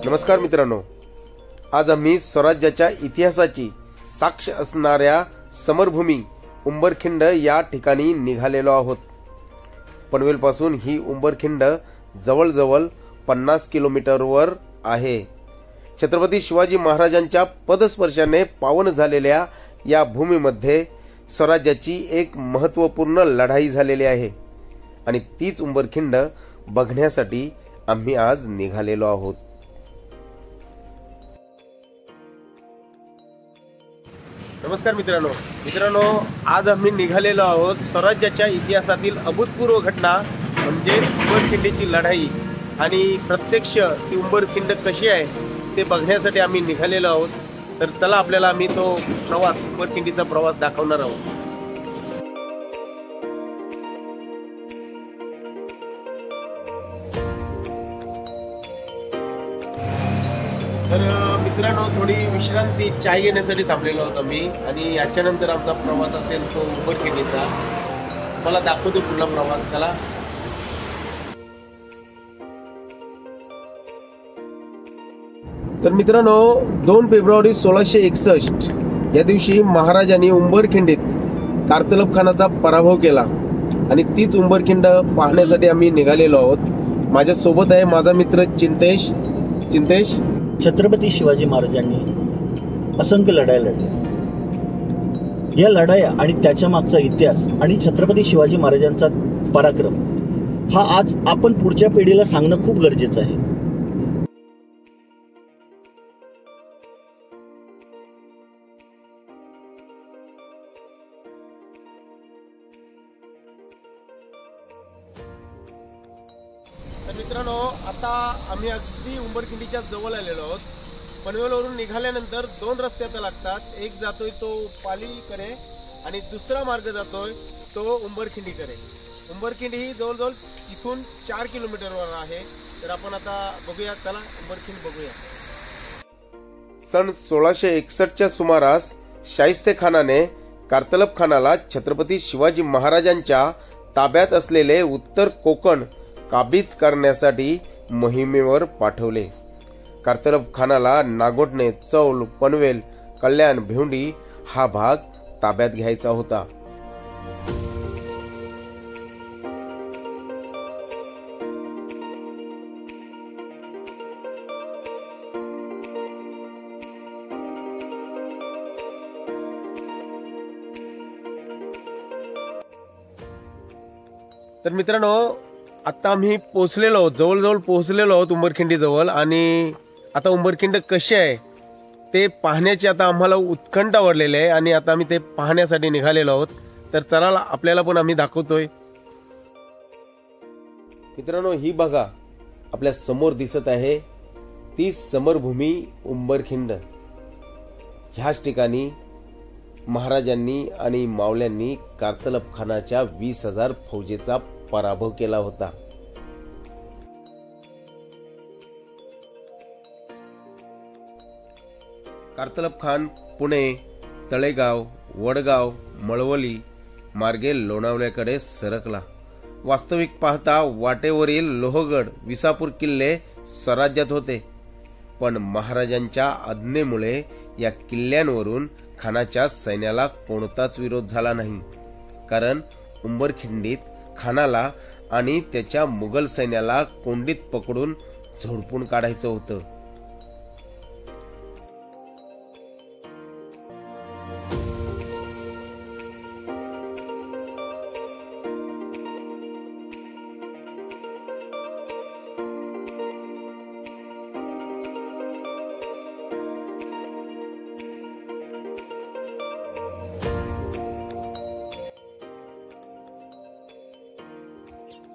नमस्कार मित्रांनो, आज आम्ही स्वराज्याच्या इतिहासाची साक्ष असणाऱ्या समरभूमी उंबरखिंड या ठिकाणी निघालेलो आहोत। पनवेलपासून ही उंबरखिंड जवळजवळ 50 किलोमीटरवर आहे। छत्रपती शिवाजी महाराजांच्या पदस्पर्शाने पावन झालेल्या या भूमीमध्ये स्वराज्याची एक महत्त्वपूर्ण लढाई झालेली आहे आणि तीच उंबरखिंड बघण्यासाठी आम्ही आज निघालेलो आहोत। नमस्कार मित्रांनो, आज आम्ही निघालेलो आहोत स्वराज्याच्या इतिहासातील अभूतपूर्व घटना म्हणजे उंबरखिंडीची लढाई आणि प्रत्यक्ष ती उंबरखिंड कशी आहे ते बघण्यासाठी आम्ही निघालेलो आहोत। तर चला आपल्याला आम्ही तो प्रवास उंबरखिंडीचा प्रवास दाखवणार आहोत। तर मित्रांनो, थोडी विश्रांती चाय घेण्यासाठी थांबलेलो आहोत आम्ही आणि याच्यानंतर आमचा प्रवास असेल तो उंबरखिंडीचा। मला दाखवतो पुढला प्रवास। चला। तर मित्रांनो, 2 फेब्रुवारी 1661 या दिवशी महाराजांनी उंबरखिंडीत कारतलब खानाचा पराभव केला आणि तीच उंबरखिंड पाहण्यासाठी आम्ही निघालेलो आहोत। माझ्या सोबत आहे माझा मित्र चिंतेश। छत्रपती शिवाजी महाराजांनी असंख्य लढाया लढल्या। या लढाया आणि त्याच्या मागचा इतिहास आणि छत्रपती शिवाजी महाराजांचा पराक्रम हा आज आपण पुढच्या पिढीला सांगणं खूप गरजेचं आहे। तर मित्रांनो, आता आम्ही अगदी उंबरखिंडीच्या जवळ आलेलो आहोत। पनवेलवरून निघाल्यानंतर 2 रस्ते आता लागतात। एक जातोय तो पालीकडे आणि दुसरा मार्ग जातोय तो उंबरखिंडीकडे। उंबरखिंडी ही जवळजवळ इथून 4 किलोमीटरवर आहे। तर आपण आता बघूया, चला उंबरखिंड बघूया। सन 1661च्या सुमारास शाहिस्तेखानाने कारतलब खानाला छत्रपती शिवाजी महाराजांच्या ताब्यात असलेले उत्तर कोकण काबीज करण्यासाठी मोहिमेवर पाठवले। कारतलब खानाला नागोठणे, चौल, पनवेल, कल्याण, भिवंडी हा भाग ताब्यात घ्यायचा होता। तर मित्रांनो, आता आम्ही पोहोचलेलो आहोत, जवळजवळ पोहोचलेलो आहोत उंबरखिंडी जवळ। आणि आता उंबरखिंड कशी आहे ते पाहण्याची आता आम्हाला उत्कंठा वाढलेली आहे आणि आता आम्ही ते पाहण्यासाठी निघालेलो आहोत। तर चला आपल्याला पण आम्ही दाखवतोय। मित्रांनो, ही बघा आपल्या समोर दिसत आहे ती समरभूमी उंबरखिंड। ह्याच ठिकाणी महाराजांनी आणि मावल्यांनी कारतलब खानाच्या 20,000 फौजेचा पराभव केला होता। कारतलब खान पुणे, तळेगाव, वडगाव, मळवली मार्गे लोणावळ्याकडे सरकला। वास्तविक पाहता वाटेवरील लोहगड, विसापूर किल्ले स्वराज्यात होते, पण महाराजांच्या आज्ञेमुळे या किल्ल्यांवरून खानाच्या सैन्याला कोणताच विरोध झाला नाही, कारण उंबरखिंडीत खानाला आणि त्याच्या मुघल सैन्याला कोंडीत पकडून झोडपून काढायचं होतं।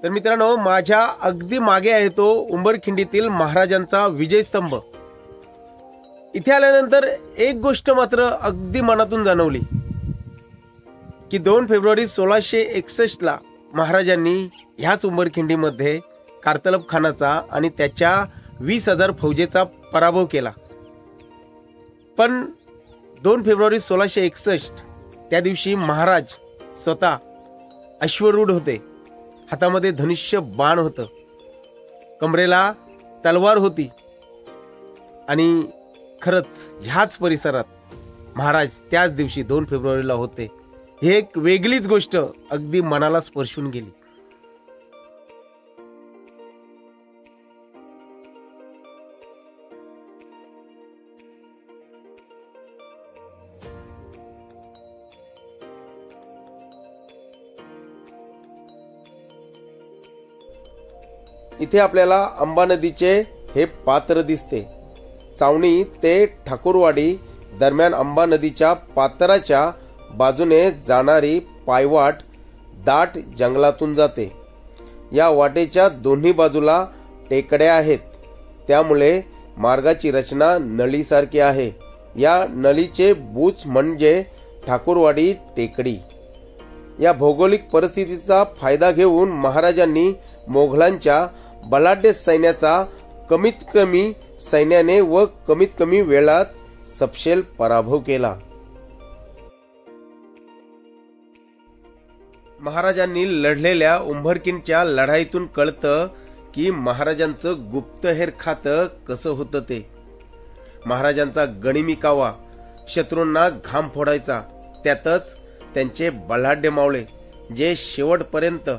तर मित्रांनो, माझ्या अगदी मागे आहे तो उंबरखिंडीतील महाराजांचा विजयस्तंभ। इथे आल्यानंतर एक गोष्ट मात्र अगदी मनातून जाणवली की 2 फेब्रुवारी 1661ला महाराजांनी ह्याच उंबरखिंडीमध्ये कारतलब खानाचा आणि त्याच्या 20,000 फौजेचा पराभव केला। पण 2 फेब्रुवारी 1661 त्या दिवशी महाराज स्वतः अश्वरूढ होते। हातामध्ये धनुष्य बाण होतं, कमरेला तलवार होती आणि खरंच ह्याच परिसरात महाराज त्याच दिवशी 2 फेब्रुवारीला होते. ही एक वेगळीच गोष्ट अगदी मनाला स्पर्शून गेली. इथे आपल्याला अंबा नदीचे हे पात्र दिसते. चावणी ते ठाकूरवाडी दरम्यान अंबा नदीच्या पात्राच्या बाजूने जाणारी पायवाट दाट जंगलातून जाते. या वाटेच्या दोन्ही बाजूला टेकड्या आहेत, त्यामुळे मार्गाची रचना नळीसारखी आहे. या नळीचे बूच म्हणजे ठाकूरवाडी टेकडी. या भौगोलिक परिस्थितीचा फायदा घेऊन महाराजांनी मोगलांच्या बलाढ्य सैन्याचा कमीत कमी सैन्याने व कमीत कमी वेळात सपशेल पराभव केला. महाराजांनी लढलेल्या उंबरकिंडच्या लढाईतून कळतं की महाराजांचं गुप्तहेर खातं कसं होतं ते. महाराजांचा गनिमी कावा शत्रूंना घाम फोडायचा, त्यातच त्यांचे बलाढ्य मावळे जे शेवटपर्यंत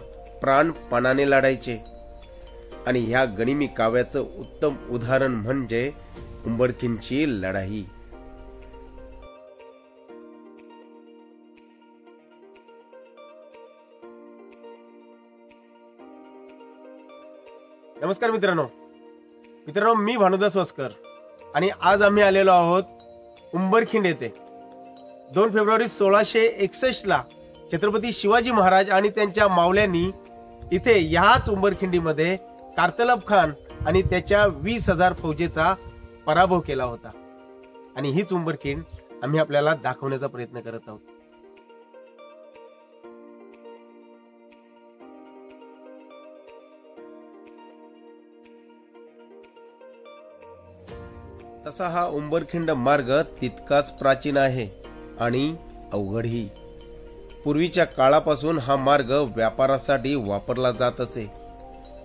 प्राणपणाने लढायचे. आणि ह्या गनिमी काव्याचं उत्तम उदाहरण म्हणजे उंबरकिंडची लढाई. नमस्कार मित्रांनो, मी भानुदास वस्कर आणि आज आम्ही आलेलो आहोत उंबरखिंड येथे. 2 फेब्रुवारी 1661 ला छत्रपती शिवाजी महाराज आणि त्यांच्या मावल्यांनी इथे ह्याच उंबरखिंडीमध्ये कारतलब खान आणि त्याच्या 20,000 फौजेचा पराभव केला होता. आणि हीच उंबरखिंड आम्ही आपल्याला दाखवण्याचा प्रयत्न करत आहोत. तसा हा उंबरखिंड मार्ग तितकाच प्राचीन आहे आणि अवघडही. पूर्वीच्या काळापासून हा मार्ग व्यापारासाठी वापरला जात असे.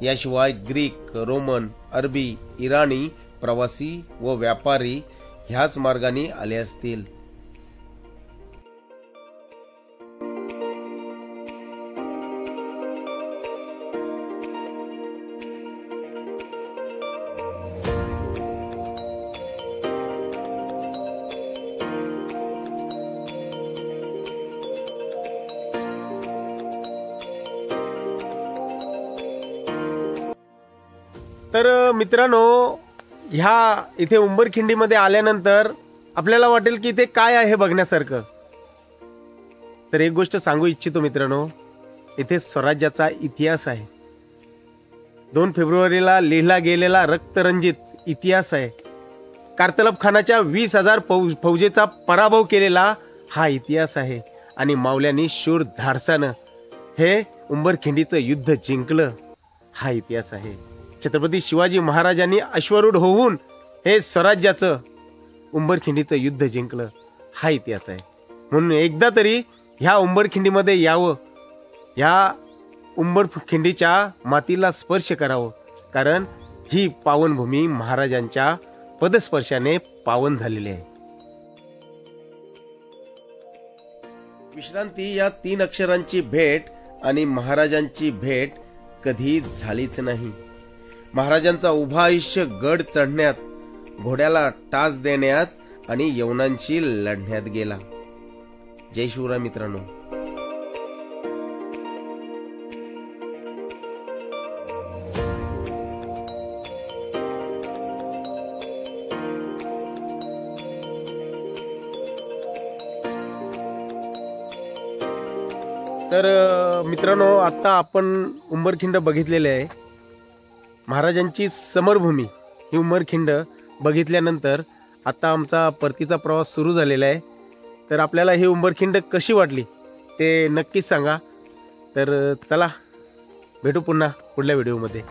याशिवाय ग्रीक, रोमन, अरबी, इराणी प्रवासी व व्यापारी ह्याच मार्गाने आले असतील. तर मित्रांनो, ह्या इथे उंबरखिंडीमध्ये आल्यानंतर आपल्याला वाटेल की इथे काय आहे बघण्यासारखं. तर एक गोष्ट सांगू इच्छितो मित्रांनो, इथे स्वराज्याचा इतिहास आहे. 2 फेब्रुवारीला लिहिला गेलेला रक्तरंजित इतिहास आहे. कारतलब खानाच्या 20,000 फौजेचा पराभव केलेला हा इतिहास आहे. आणि मावल्यांनी शूर धाडसानं हे उंबरखिंडीचं युद्ध जिंकलं हा इतिहास आहे. छत्रपती शिवाजी महाराजांनी अश्वारूढ होऊन हे स्वराज्याचं उंबरखिंडीचं युद्ध जिंकलं हा इतिहास आहे. म्हणून एकदा तरी ह्या उंबरखिंडीमध्ये यावं, ह्या उंबरखिंडीच्या मातीला स्पर्श करावं, कारण ही पावनभूमी महाराजांच्या पदस्पर्शाने पावन झालेली आहे. विश्रांती या 3 अक्षरांची भेट आणि महाराजांची भेट कधी झालीच नाही. महाराजांचा उभा आयुष्य गड चढण्यात, घोड्याला टाच देण्यात आणि यवनांशी लढण्यात गेला. जय शिवराय मित्रांनो. तर मित्रांनो, आता आपण उंबरखिंड बघितलेले आहे. महाराजांची समरभूमी ही उंबरखिंड बघितल्यानंतर आता आमचा परतीचा प्रवास सुरू झालेला आहे. तर आपल्याला ही उंबरखिंड कशी वाटली ते नक्कीच सांगा. तर चला भेटू पुन्हा पुढल्या व्हिडिओमध्ये.